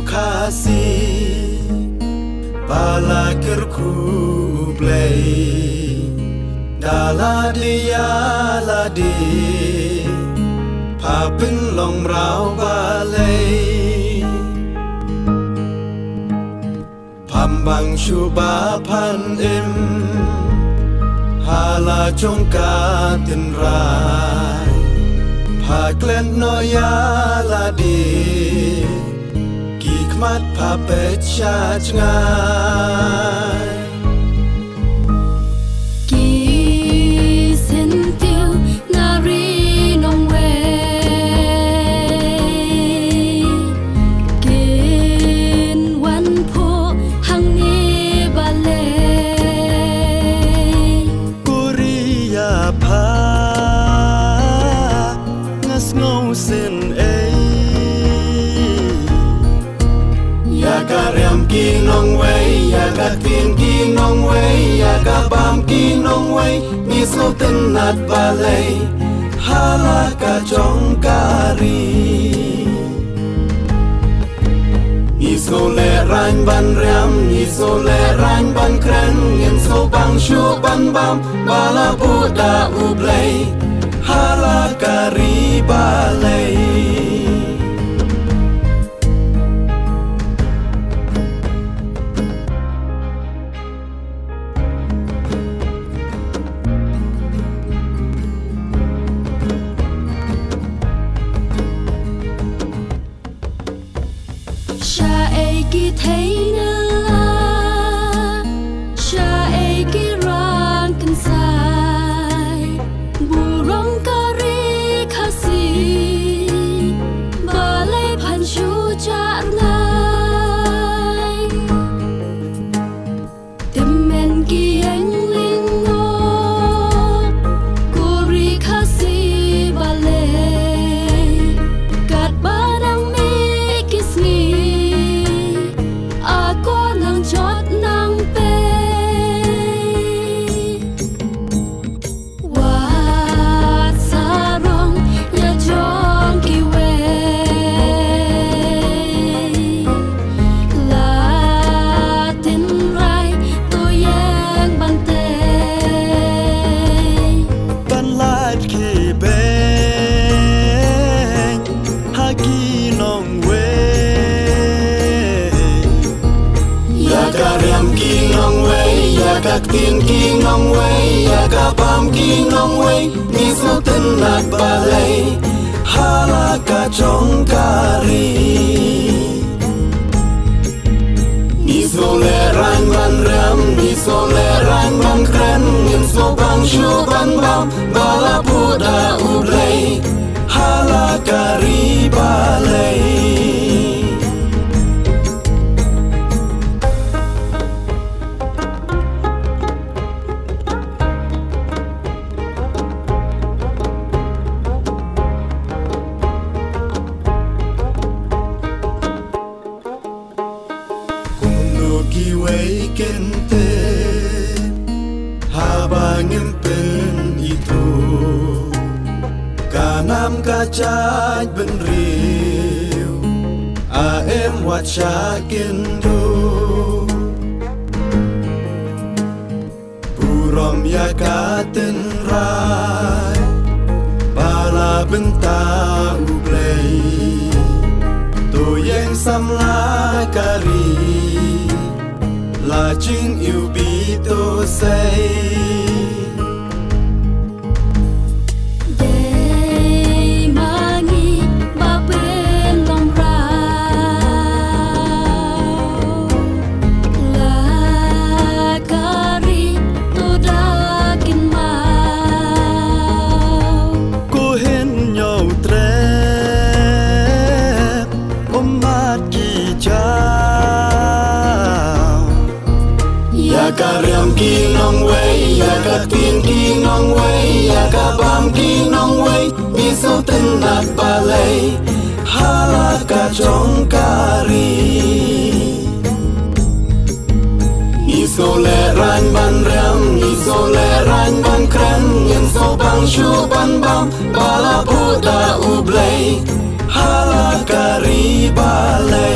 kasih pala kerku play dala dia ladi papin long rau balai pambang syuba pan im hala jongka tin rai paklen noya ladi mat papet cha ngai ki sen tiêu nari nong we kin wan pho hang ni bale korea pa ngas ngau sen Yaga ki nong wei, yaga tin ki nong wei, yaga bam ki nong wei, ni so ten nat balai, hala ka chong kari. Ni so le rain ban riam, ni so le rain ban kren, ngin so bang shu ban bam, bala buda ublay, hala kari balai. Ki thấy na cha ai ki rang kan sai burong kari khasi balai phan shu cha ngai temen ki anh linh ngo kuri khasi balai kat barang mi kismi chót nang pe wat sarong ya chong ki we la tin rai to yang ban te ban light ki beng ha ki nong we yaga riam ki nong wei, yaga tin ki nong wei, yaga bam ki nong wei, ni so ten nat balai, hala ka chong kari. Ni so le rain ban riam, ni so le rain ban kren, ngin so bang shu ban bam, bala buda ublay, hala kari balai. Ki wei kente habangin pen itu kanam kacaj benriu aem wat syakin du purom ya katen rai bala benta ublay to yang samla kari la ching yêu bi to say day mangi ba pen long rao la kari to da kin mau cô hen nhau tre ôm mát kỳ cha yaga riam ki nong wei, yaga tin ki nong wei, yaga bam ki nong wei, ni so ten nat balai, hala ka chong kari. Ni so le rain ban riam, ni so le rain ban kren, ngin so bang shu ban bam, bala buda ublay, hala kari balai.